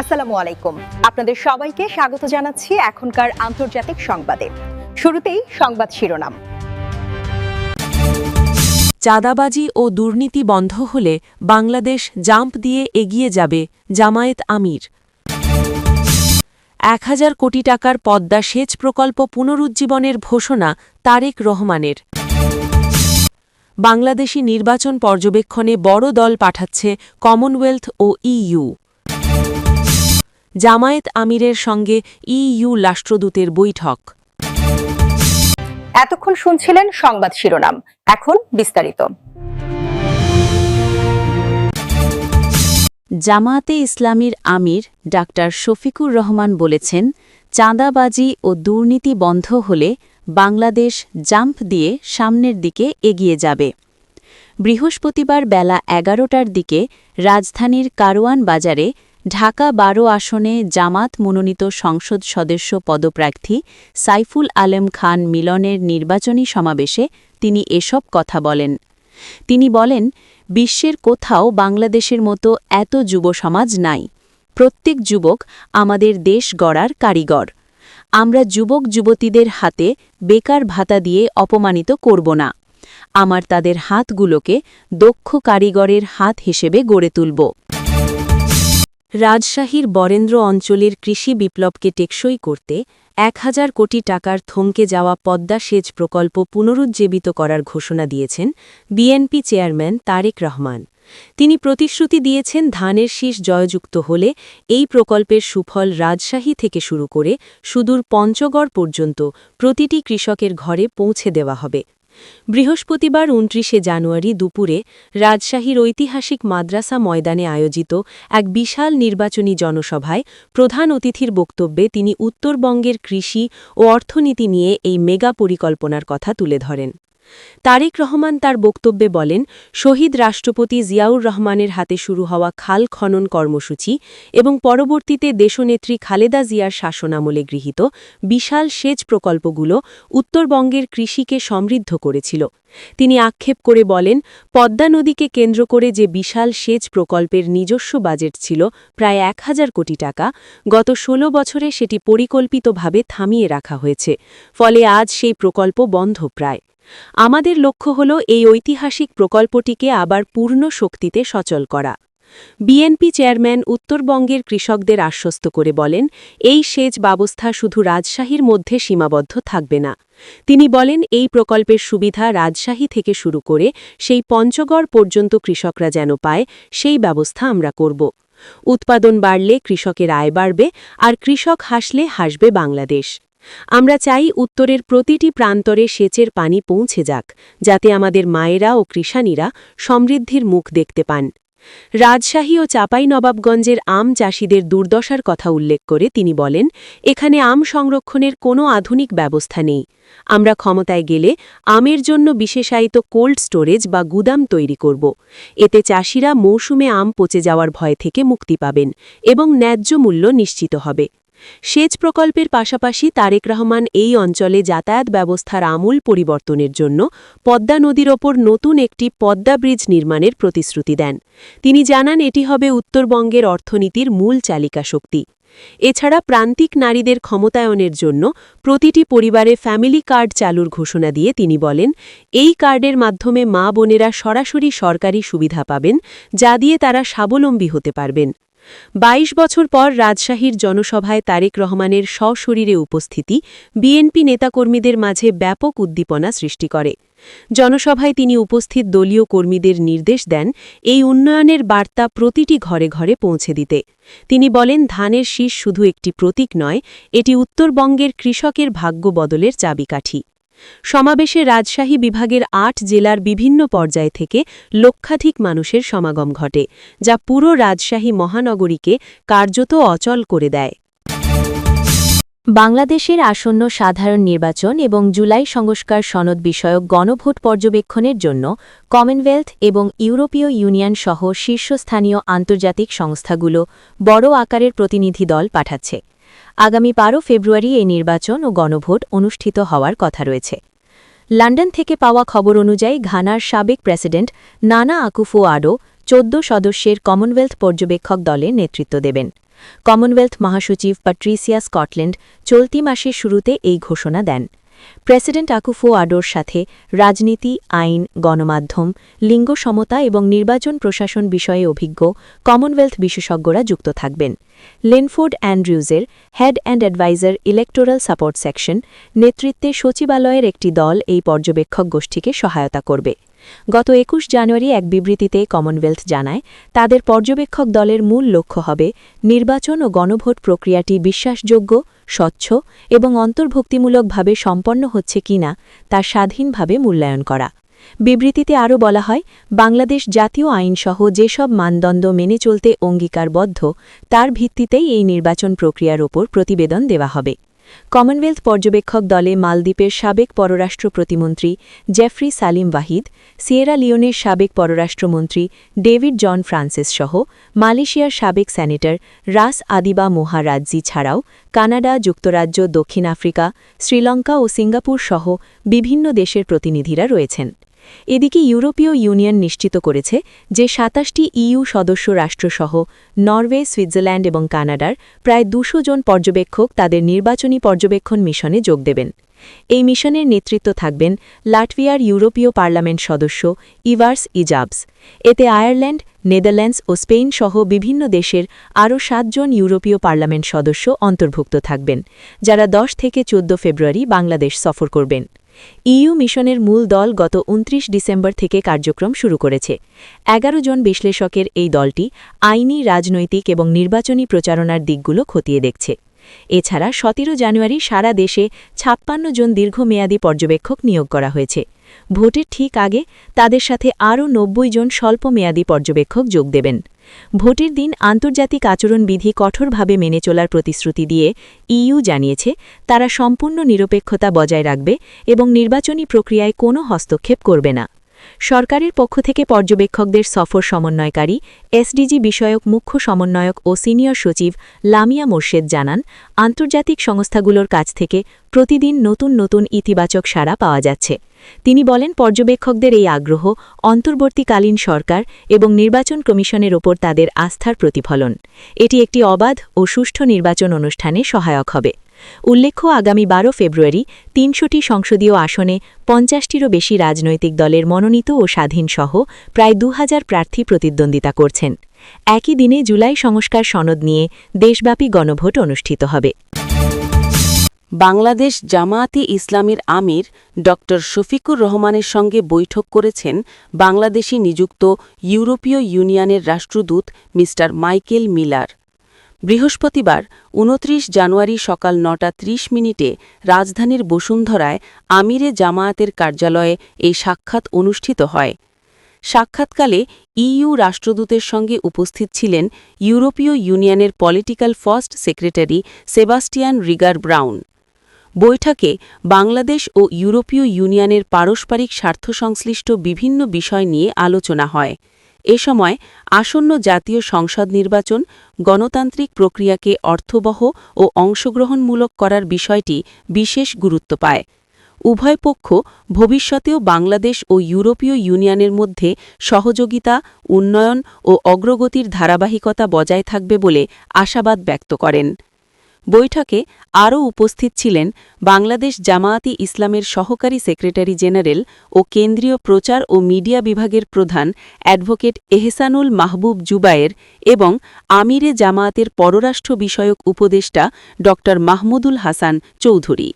আসসালামু আলাইকুম। আপনাদের সবাইকে স্বাগত জানাচ্ছি এখনকার আন্তর্জাতিক সংবাদে। শুরুতেই সংবাদ শিরোনাম। চাঁদাবাজি ও দুর্নীতি বন্ধ হলে বাংলাদেশ জাম্প দিয়ে এগিয়ে যাবে, জামায়াত আমির। ১,০০০ কোটি টাকার পদ্মা সেচ প্রকল্প পুনরুজ্জীবনের ঘোষণা তারেক রহমানের। বাংলাদেশি নির্বাচন পর্যবেক্ষণে বড় দল পাঠাচ্ছে কমনওয়েলথ ও ইইউ। জামায়াত আমিরের সঙ্গে ইইউ রাষ্ট্রদূতের বৈঠক। এতক্ষণ শুনছিলেন সংবাদ শিরোনাম, এখন বিস্তারিত। জামায়াতে ইসলামীর আমির ডাক্তার শফিকুর রহমান বলেছেন, চাঁদাবাজি ও দুর্নীতি বন্ধ হলে বাংলাদেশ জাম্প দিয়ে সামনের দিকে এগিয়ে যাবে। বৃহস্পতিবার বেলা ১১টার দিকে রাজধানীর কারওয়ান বাজারে ঢাকা ১২ আসনে জামাত মনোনীত সংসদ সদস্য পদপ্রার্থী সাইফুল আলম খান মিলনের নির্বাচনী সমাবেশে তিনি এসব কথা বলেন। তিনি বলেন, বিশ্বের কোথাও বাংলাদেশের মতো এত যুব সমাজ নাই। প্রত্যেক যুবক আমাদের দেশ গড়ার কারিগর। আমরা যুবক যুবতীদের হাতে বেকার ভাতা দিয়ে অপমানিত করব না। আমার তাদের হাতগুলোকে দক্ষ কারিগরের হাত হিসেবে গড়ে তুলব। রাজশাহীর বরেন্দ্র অঞ্চলের কৃষি বিপ্লবকে টেকসই করতে ১,০০০ কোটি টাকার থমকে যাওয়া পদ্মা সেচ প্রকল্প পুনরুজ্জীবিত করার ঘোষণা দিয়েছেন বিএনপি চেয়ারম্যান তারেক রহমান। তিনি প্রতিশ্রুতি দিয়েছেন, ধানের শীষ জয়যুক্ত হলে এই প্রকল্পের সুফল রাজশাহী থেকে শুরু করে সুদূর পঞ্চগড় পর্যন্ত প্রতিটি কৃষকের ঘরে পৌঁছে দেওয়া হবে। বৃহস্পতিবার ২৯শে জানুয়ারি দুপুরে রাজশাহীর ঐতিহাসিক মাদ্রাসা ময়দানে আয়োজিত এক বিশাল নির্বাচনী জনসভায় প্রধান অতিথির বক্তব্যে তিনি উত্তরবঙ্গের কৃষি ও অর্থনীতি নিয়ে এই মেগা পরিকল্পনার কথা তুলে ধরেন। তারেক রহমান তার বক্তব্যে বলেন, শহীদ রাষ্ট্রপতি জিয়াউর রহমানের হাতে শুরু হওয়া খাল খনন কর্মসূচি এবং পরবর্তীতে দেশনেত্রী খালেদা জিয়ার শাসনামলে গৃহীত বিশাল সেচ প্রকল্পগুলো উত্তরবঙ্গের কৃষিকে সমৃদ্ধ করেছিল। তিনি আক্ষেপ করে বলেন, পদ্মা নদীকে কেন্দ্র করে যে বিশাল সেচ প্রকল্পের নিজস্ব বাজেট ছিল প্রায় ১,০০০ কোটি টাকা, গত ১৬ বছরে সেটি পরিকল্পিতভাবে থামিয়ে রাখা হয়েছে। ফলে আজ সেই প্রকল্প বন্ধ প্রায়। আমাদের লক্ষ্য হল এই ঐতিহাসিক প্রকল্পটিকে আবার পূর্ণ শক্তিতে সচল করা। বিএনপি চেয়ারম্যান উত্তরবঙ্গের কৃষকদের আশ্বস্ত করে বলেন, এই সেচ ব্যবস্থা শুধু রাজশাহীর মধ্যে সীমাবদ্ধ থাকবে না। তিনি বলেন, এই প্রকল্পের সুবিধা রাজশাহী থেকে শুরু করে সেই পঞ্চগড় পর্যন্ত কৃষকরা যেন পায়, সেই ব্যবস্থা আমরা করব। উৎপাদন বাড়লে কৃষকের আয় বাড়বে, আর কৃষক হাসলে হাসবে বাংলাদেশ। আমরা চাই উত্তরের প্রতিটি প্রান্তরে সেচের পানি পৌঁছে যাক, যাতে আমাদের মায়েরা ও কৃষানীরা সমৃদ্ধির মুখ দেখতে পান। রাজশাহী ও চাঁপাইনবাবগঞ্জের আম চাষিদের দুর্দশার কথা উল্লেখ করে তিনি বলেন, এখানে আম সংরক্ষণের কোনো আধুনিক ব্যবস্থা নেই। আমরা ক্ষমতায় গেলে আমের জন্য বিশেষায়িত কোল্ড স্টোরেজ বা গুদাম তৈরি করব। এতে চাষিরা মৌসুমে আম পচে যাওয়ার ভয় থেকে মুক্তি পাবেন এবং ন্যায্য মূল্য নিশ্চিত হবে। সেচ প্রকল্পের পাশাপাশি তারেক রহমান এই অঞ্চলে যাতায়াত ব্যবস্থার আমূল পরিবর্তনের জন্য পদ্মা নদীর ওপর নতুন একটি পদ্মা ব্রিজ নির্মাণের প্রতিশ্রুতি দেন। তিনি জানান, এটি হবে উত্তরবঙ্গের অর্থনীতির মূল চালিকা শক্তি। এছাড়া প্রান্তিক নারীদের ক্ষমতায়নের জন্য প্রতিটি পরিবারে ফ্যামিলি কার্ড চালুর ঘোষণা দিয়ে তিনি বলেন, এই কার্ডের মাধ্যমে মা বোনেরা সরাসরি সরকারি সুবিধা পাবেন, যা দিয়ে তারা স্বাবলম্বী হতে পারবেন। ২২ বছর পর রাজশাহীর জনসভায় তারেক রহমানের সশরীরে উপস্থিতি বিএনপি নেতাকর্মীদের মাঝে ব্যাপক উদ্দীপনা সৃষ্টি করে। জনসভায় তিনি উপস্থিত দলীয় কর্মীদের নির্দেশ দেন, এই উন্নয়নের বার্তা প্রতিটি ঘরে ঘরে পৌঁছে দিতে। তিনি বলেন, ধানের শীষ শুধু একটি প্রতীক নয়, এটি উত্তরবঙ্গের কৃষকের ভাগ্য বদলের চাবিকাঠি। সমাবেশে রাজশাহী বিভাগের ৮ জেলার বিভিন্ন পর্যায় থেকে লক্ষাধিক মানুষের সমাগম ঘটে, যা পুরো রাজশাহী মহানগরীকে কার্যত অচল করে দেয়। বাংলাদেশের আসন্ন সাধারণ নির্বাচন এবং জুলাই সংস্কার সনদ বিষয়ক গণভোট পর্যবেক্ষণের জন্য কমনওয়েলথ এবং ইউরোপীয় ইউনিয়ন সহ শীর্ষস্থানীয় আন্তর্জাতিক সংস্থাগুলো বড় আকারের প্রতিনিধি দল পাঠাচ্ছে। আগামী ১২ ফেব্রুয়ারি এই নির্বাচন ও গণভোট অনুষ্ঠিত হওয়ার কথা রয়েছে। লন্ডন থেকে পাওয়া খবর অনুযায়ী ঘানার সাবেক প্রেসিডেন্ট নানা আকুফো-আডো ১৪ সদস্যের কমনওয়েলথ পর্যবেক্ষক দলের নেতৃত্ব দেবেন। কমনওয়েলথ মহাসচিব প্যাট্রিসিয়া স্কটল্যান্ড চলতি মাসের শুরুতে এই ঘোষণা দেন। প্রেসিডেন্ট আকুফো আডোর সাথে রাজনীতি, আইন, গণমাধ্যম, লিঙ্গ সমতা এবং নির্বাচন প্রশাসন বিষয়ে অভিজ্ঞ কমনওয়েলথ বিশেষজ্ঞরা যুক্ত থাকবেন। লেনফোর্ড অ্যান্ড্রিউজের head and adviser electoral support section নেতৃত্বে সচিবালয়ের একটি দল এই পর্যবেক্ষক গোষ্ঠীকে সহায়তা করবে। গত ২১ জানুয়ারি এক বিবৃতিতে কমনওয়েলথ জানায়, তাদের পর্যবেক্ষক দলের মূল লক্ষ্য হবে নির্বাচন ও গণভোট প্রক্রিয়াটি বিশ্বাসযোগ্য, স্বচ্ছ এবং অন্তর্ভুক্তিমূলকভাবে সম্পন্ন হচ্ছে কিনা তা স্বাধীনভাবে মূল্যায়ন করা। বিবৃতিতে আরও বলা হয়, বাংলাদেশ জাতীয় আইনসহ যেসব মানদণ্ড মেনে চলতে অঙ্গীকারবদ্ধ তার ভিত্তিতেই এই নির্বাচন প্রক্রিয়ার ওপর প্রতিবেদন দেওয়া হবে। কমনওয়েলথ পর্যবেক্ষক দলে মালদ্বীপের সাবেক পররাষ্ট্র প্রতিমন্ত্রী জেফ্রি সালিম ওয়াহিদ, সিয়েরা লিওনের সাবেক পররাষ্ট্রমন্ত্রী ডেভিড জন ফ্রান্সিস সহ মালয়েশিয়ার সাবেক সেনেটর রাস আদিবা মোহারাজ্জি ছাড়াও কানাডা, যুক্তরাজ্য, দক্ষিণ আফ্রিকা, শ্রীলঙ্কা ও সিঙ্গাপুর সহ বিভিন্ন দেশের প্রতিনিধিরা রয়েছেন। এদিকে ইউরোপীয় ইউনিয়ন নিশ্চিত করেছে যে ২৭টি ইইউ সদস্য রাষ্ট্রসহ নরওয়ে, সুইজারল্যান্ড এবং কানাডার প্রায় ২০০ জন পর্যবেক্ষক তাদের নির্বাচনী পর্যবেক্ষণ মিশনে যোগ দেবেন। এই মিশনের নেতৃত্ব থাকবেন লাটভিয়ার ইউরোপীয় পার্লামেন্ট সদস্য ইভার্স ইজাবস। এতে আয়ারল্যান্ড, নেদারল্যান্ডস ও স্পেন সহ বিভিন্ন দেশের আরও ৭ জন ইউরোপীয় পার্লামেন্ট সদস্য অন্তর্ভুক্ত থাকবেন, যারা ১০ থেকে ১৪ ফেব্রুয়ারি বাংলাদেশ সফর করবেন। ইইউ মিশনের মূল দল গত ২৯ ডিসেম্বর থেকে কার্যক্রম শুরু করেছে। ১১ জন বিশ্লেষকের এই দলটি আইনি, রাজনৈতিক এবং নির্বাচনী প্রচারণার দিকগুলো খতিয়ে দেখছে। এছাড়া ১৭ জানুয়ারি সারা দেশে ৫৬ জন দীর্ঘমেয়াদী পর্যবেক্ষক নিয়োগ করা হয়েছে। ভোটের ঠিক আগে তাদের সাথে আরও ৯০ জন স্বল্পমেয়াদী পর্যবেক্ষক যোগ দেবেন। ভোটের দিন আন্তর্জাতিক আচরণবিধি কঠোরভাবে মেনে চলার প্রতিশ্রুতি দিয়ে ইইউ জানিয়েছে, তারা সম্পূর্ণ নিরপেক্ষতা বজায় রাখবে এবং নির্বাচনী প্রক্রিয়ায় কোনো হস্তক্ষেপ করবে না। সরকারের পক্ষ থেকে পর্যবেক্ষকদের সফর সমন্বয়কারী এসডিজি বিষয়ক মুখ্য সমন্বয়ক ও সিনিয়র সচিব লামিয়া মোর্শেদ জানান, আন্তর্জাতিক সংস্থাগুলোর কাছ থেকে প্রতিদিন নতুন নতুন ইতিবাচক সাড়া পাওয়া যাচ্ছে। তিনি বলেন, পর্যবেক্ষকদের এই আগ্রহ অন্তর্বর্তীকালীন সরকার এবং নির্বাচন কমিশনের ওপর তাদের আস্থার প্রতিফলন। এটি একটি অবাধ ও সুষ্ঠু নির্বাচন অনুষ্ঠানে সহায়ক হবে। উল্লেখ্য, আগামী ১২ ফেব্রুয়ারি ৩০০টি সংসদীয় আসনে ৫০টিরও বেশি রাজনৈতিক দলের মনোনীত ও স্বাধীনসহ প্রায় ২০০০ প্রার্থী প্রতিদ্বন্দ্বিতা করছেন। একই দিনে জুলাই সংস্কার সনদ নিয়ে দেশব্যাপী গণভোট অনুষ্ঠিত হবে। বাংলাদেশ জামায়াতে ইসলামীর আমির ড শফিকুর রহমানের সঙ্গে বৈঠক করেছেন বাংলাদেশে নিযুক্ত ইউরোপীয় ইউনিয়নের রাষ্ট্রদূত মি মাইকেল মিলার। বৃহস্পতিবার ২৯ জানুয়ারি সকাল ৯টা ৩০ রাজধানীর বসুন্ধরায় আমিরে জামায়াতের কার্যালয়ে এই সাক্ষাৎ অনুষ্ঠিত হয়। সাক্ষাৎকালে ইইউ রাষ্ট্রদূতের সঙ্গে উপস্থিত ছিলেন ইউরোপীয় ইউনিয়নের political first secretary Sebastian Regard brown. বৈঠকে বাংলাদেশ ও ইউরোপীয় ইউনিয়নের পারস্পরিক স্বার্থসংশ্লিষ্ট বিভিন্ন বিষয় নিয়ে আলোচনা হয়। এ সময় আসন্ন জাতীয় সংসদ নির্বাচন, গণতান্ত্রিক প্রক্রিয়াকে অর্থবহ ও অংশগ্রহণমূলক করার বিষয়টি বিশেষ গুরুত্ব পায়। উভয় পক্ষ ভবিষ্যতেও বাংলাদেশ ও ইউরোপীয় ইউনিয়নের মধ্যে সহযোগিতা, উন্নয়ন ও অগ্রগতির ধারাবাহিকতা বজায় থাকবে বলে আশাবাদ ব্যক্ত করেন। বৈঠকে আরও উপস্থিত ছিলেন বাংলাদেশ জামায়াতে ইসলামের সহকারী সেক্রেটারি জেনারেল ও কেন্দ্রীয় প্রচার ও মিডিয়া বিভাগের প্রধান অ্যাডভোকেট এহসানুল মাহবুব জুবায়ের এবং আমিরে জামায়াতের পররাষ্ট্র বিষয়ক উপদেষ্টা ড মাহমুদুল হাসান চৌধুরী।